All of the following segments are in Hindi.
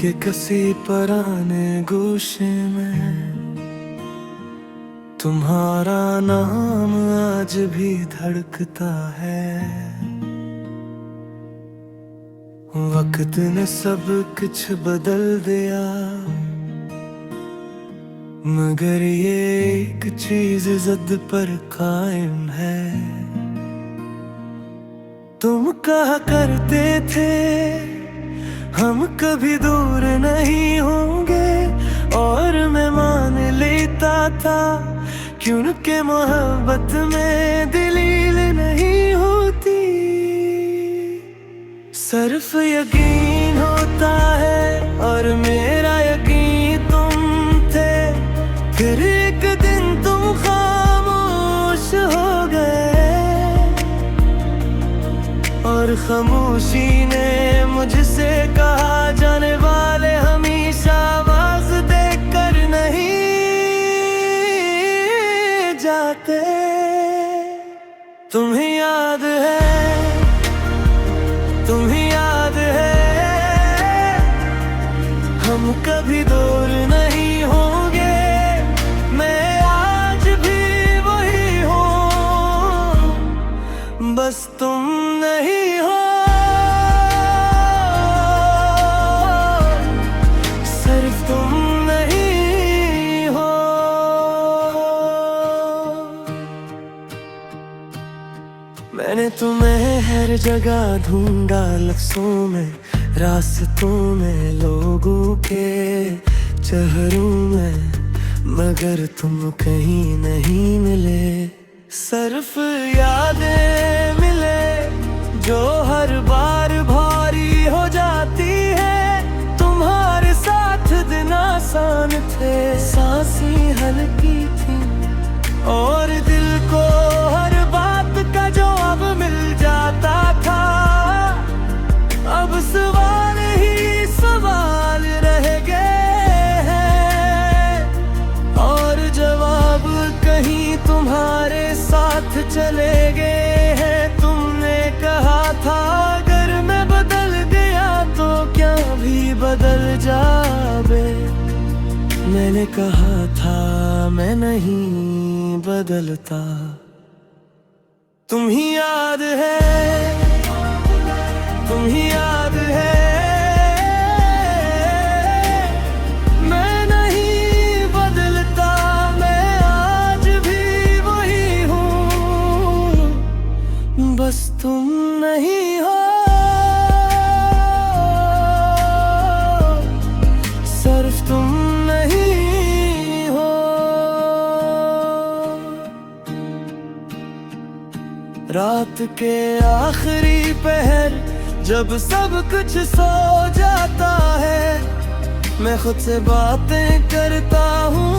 के कसी पुराने गोशे में तुम्हारा नाम आज भी धड़कता है। वक्त ने सब कुछ बदल दिया, मगर ये एक चीज जिद पर कायम है। तुम कहा करते थे हम कभी दूर नहीं होंगे, और मैं मान लेता था क्योंकि मोहब्बत में दलील नहीं होती। सिर्फ यकीन होता है और मेरा यकीन तुम थे। फिर एक दिन तुम खामोश हो गए और खामोशी ने मुझसे कहा जाने वाले हमेशा आवाज देकर नहीं जाते। तुम्हें याद है, तुम्हें याद है, हम कभी दूर नहीं होंगे। मैं आज भी वही हूँ, बस तुम नहीं हो। सिर्फ तुम नहीं हो। मैंने तुम्हें हर जगह ढूंढा, लफ्जों में, रास्तों में, लोगों के चेहरों में, मगर तुम कहीं नहीं मिले। सिर्फ यादें मिले जो हर बार भारी हो जाती है। तुम्हारे साथ दिन आसान थे, सांसें हल्की थी और दिल को हर बात का जवाब मिल जाता था। अब सवाल ही सवाल रह गए हैं और जवाब कहीं तुम्हारे साथ चले गए हैं। तुमने कहा था अगर मैं बदल गया तो क्या भी बदल जावे। मैंने कहा था मैं नहीं बदलता। तुम ही याद है, तुम ही याद है, मैं नहीं बदलता। मैं आज भी वही हूँ, बस तुम नहीं हो। सिर्फ तुम नहीं हो। रात के आखिरी पहर जब सब कुछ सो जाता है, मैं खुद से बातें करता हूँ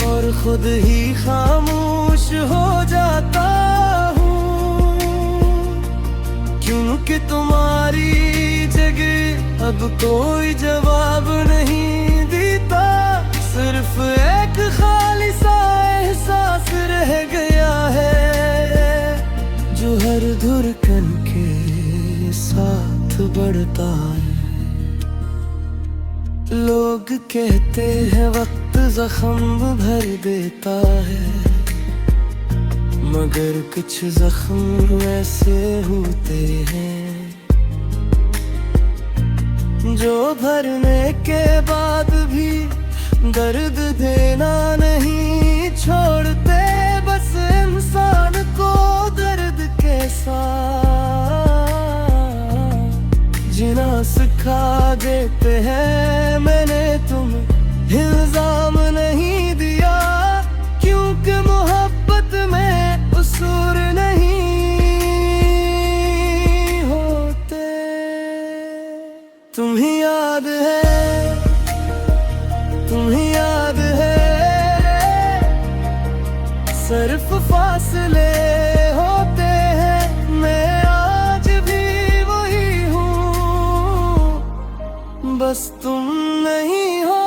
और खुद ही खामोश हो जाता हूँ। क्योंकि तुम्हारी जगह अब कोई जवाब नहीं देता। सिर्फ एक खाली सा एहसास रह गया है जो हर धड़कन के साथ बढ़ता है। लोग कहते हैं वक्त जख्म भर देता है, मगर कुछ जख्म ऐसे होते हैं जो भरने के बाद भी दर्द देना नहीं छोड़ते। बस इंसान को दर्द के साथ जीना सिखा देते हैं। मैंने तुम्हें इल्जाम नहीं दिया क्योंकि मोहब्बत में उसूर नहीं होते। तुम्हें याद है, तुम्हें याद है, सिर्फ फासले होते हैं। मैं आज भी वही हूँ, बस तुम नहीं हो।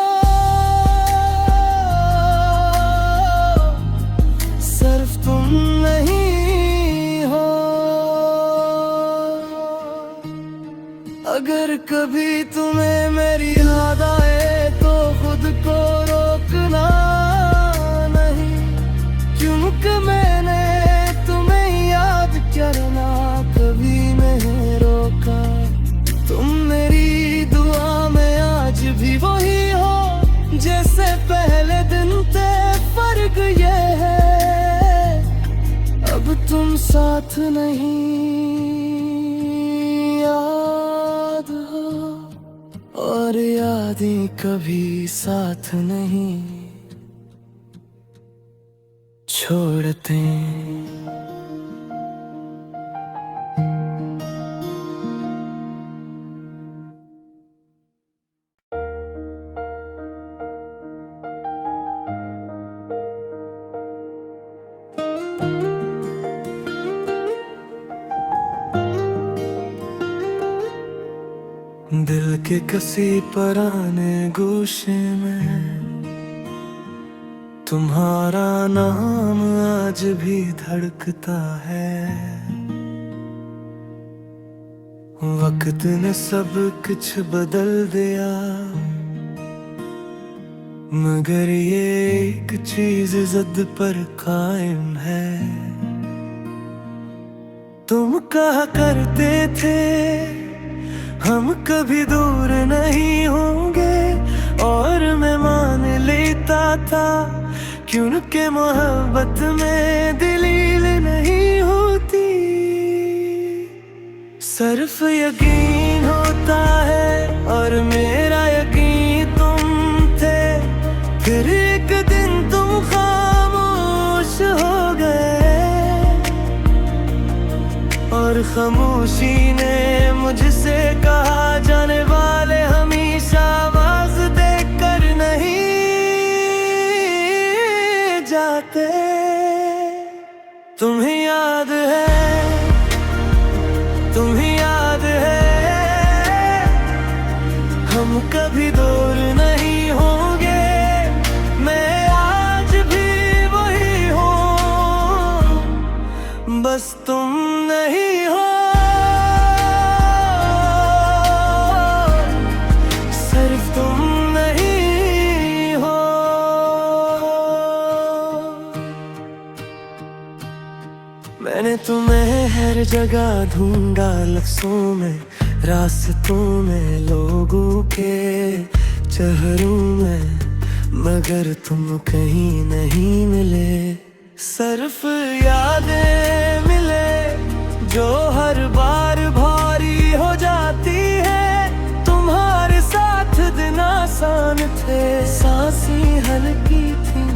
सिर्फ तुम नहीं हो। अगर कभी तुम्हें मेरी याद जैसे पहले दिन पे फर्क ये है, अब तुम साथ नहीं, याद हो और यादें कभी साथ नहीं छोड़ते। दिल के किसी पुराने गोशे में तुम्हारा नाम आज भी धड़कता है। वक्त ने सब कुछ बदल दिया, मगर ये एक चीज जिद पर कायम है। तुम कहा करते थे हम कभी दूर नहीं होंगे, और मैं मान लेता था क्योंकि मोहब्बत में दलील नहीं होती। सिर्फ यकीन होता है और मेरा यकीन तुम थे, फिर एक दिन तुम खामोश हो गए और खामोशी ने मुझसे कहा जाने वाले हमेशा आवाज देकर नहीं जाते। तुम्हें याद है, तुम्हें याद है, हम कभी दूर नहीं होंगे, मैं आज भी वही हूँ, बस तुम नहीं हो। सिर्फ तुम नहीं हो। मैंने तुम्हें हर जगह ढूंढा, लफ्जों में, रास्तों में, लोगों के चेहरों में, मगर तुम कहीं नहीं मिले। सिर्फ यादें मिले जो हर बार भारी हो जाती है। तुम्हारे साथ दिन आसान थे, सांसें हल्की थी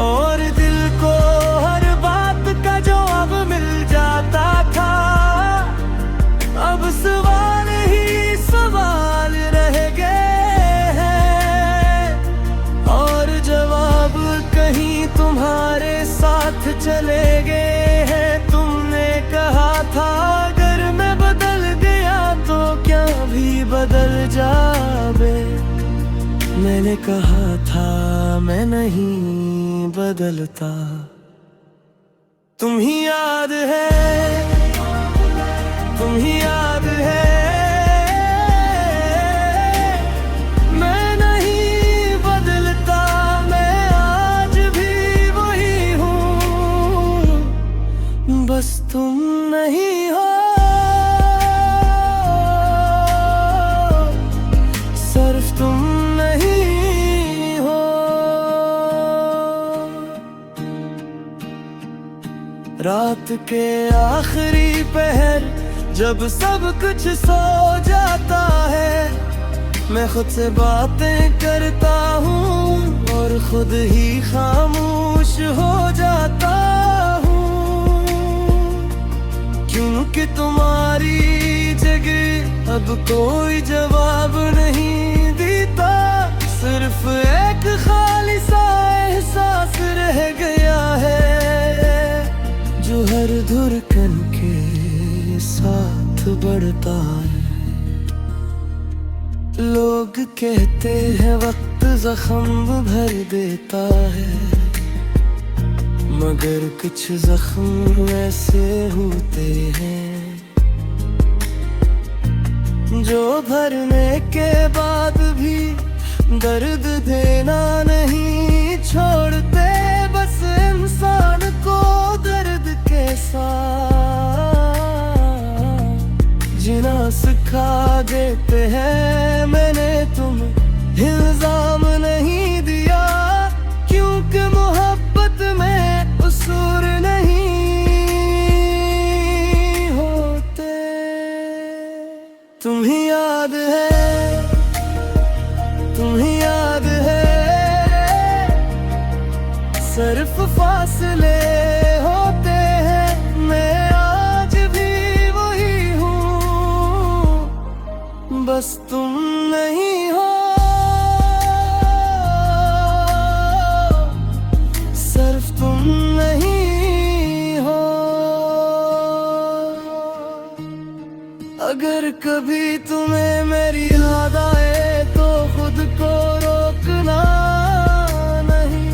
और दिल को हर बात का जवाब मिल जाता था। अब सवाल ही सवाल रह गए हैं और जवाब कहीं तुम्हारे साथ चले गए हैं। तुमने कहा था अगर मैं बदल गया तो क्या भी बदल जावे, मैंने कहा था मैं नहीं बदलता। तुम ही याद है, तुम ही याद है, मैं नहीं बदलता, मैं आज भी वही हूँ, बस तुम नहीं हो। सिर्फ तुम नहीं हो। रात के आखिरी पहर जब सब कुछ सो जाता है, मैं खुद से बातें करता हूँ और खुद ही खामोश हो जाता हूँ, क्योंकि तुम्हारी जगह अब कोई जवाब नहीं देता। सिर्फ एक खाली सा एहसास रह गया है जो हर धड़कन के साथ बढ़ता है। लोग कहते हैं वक्त जख्म भर देता है, मगर कुछ जख्म ऐसे होते हैं जो भरने के बाद भी दर्द देना नहीं छोड़ते। बस इंसान को दर्द के साथ जीना सिखा देते हैं। मैंने तुम इल्जाम नहीं सिर्फ फासले होते हैं, मैं आज भी वही हूँ, बस तुम नहीं हो। सिर्फ तुम नहीं हो। अगर कभी तुम्हें मेरी याद आए तो खुद को रोकना नहीं,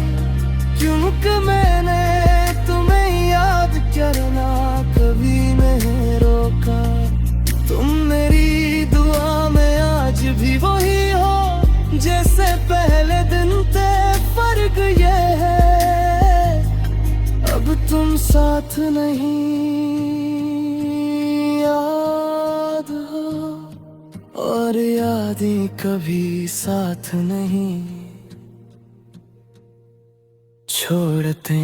क्योंकि मैंने तुम्हें याद करना कभी नहीं रोका। तुम मेरी दुआ में आज भी वही हो जैसे पहले दिन थे, फर्क ये है अब तुम साथ नहीं, याद हो और यादें कभी साथ नहीं छोड़ते।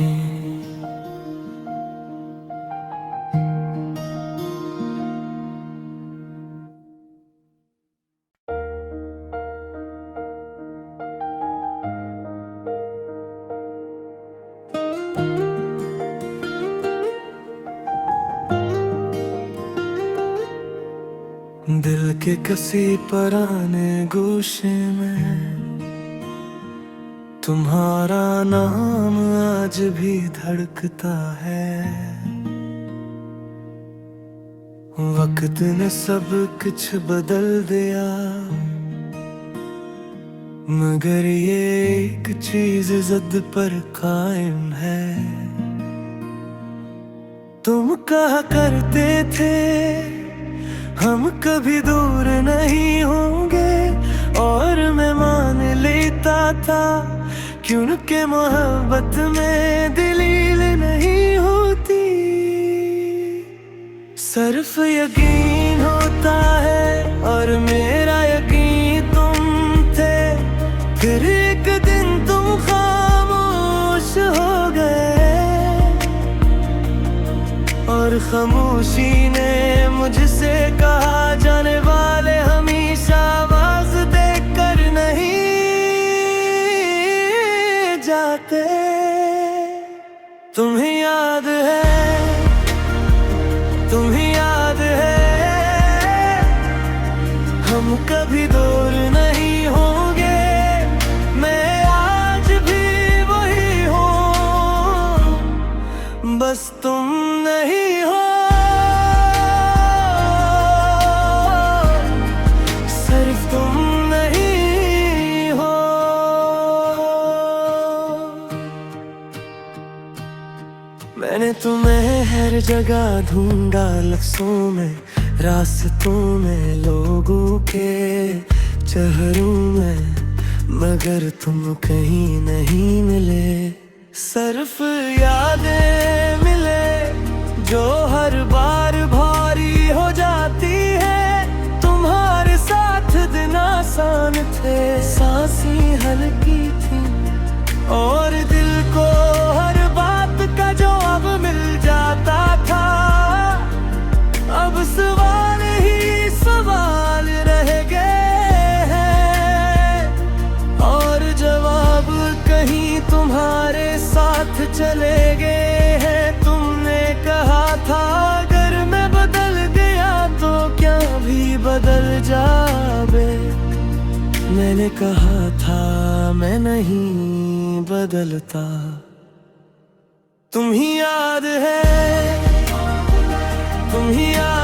दिल के किसी पुराने गोशे में तुम्हारा नाम आज भी धड़कता है। वक्त ने सब कुछ बदल दिया, मगर ये एक चीज जिद पर कायम है। तुम कहा करते थे हम कभी दूर नहीं होंगे, और मैं मान लेता था क्योंकि मोहब्बत में दलील नहीं होती। सिर्फ यकीन होता है और मेरा यकीन तुम थे, फिर एक दिन तुम खामोश हो गए और खामोशी ने मुझसे कहा जाने वाले हमेशा आवाज देकर नहीं जाते। तुम्हें याद है, तुम्हें याद है हम कभी दूर नहीं होंगे, मैं आज भी वही हूँ, बस तुम नहीं हो। मैंने तुम्हें हर जगह ढूंढा, लफ्ज़ों में, रास्तों में, लोगों के चेहरों में, मगर तुम कहीं नहीं मिले। सिर्फ यादें मिले जो हर बार भारी हो जाती है। तुम्हारे साथ दिन आसान थे, सांसें हल्की थी और दिल को हर बात का जवाब मिल जाता था। अब सवाल ही सवाल रह गए हैं और जवाब कहीं तुम्हारे साथ चले गए हैं। तुमने कहा था अगर मैं बदल गया तो क्या भी बदल जावे, मैंने कहा था मैं नहीं बदलता। तुम्हें याद है, तुम्हें याद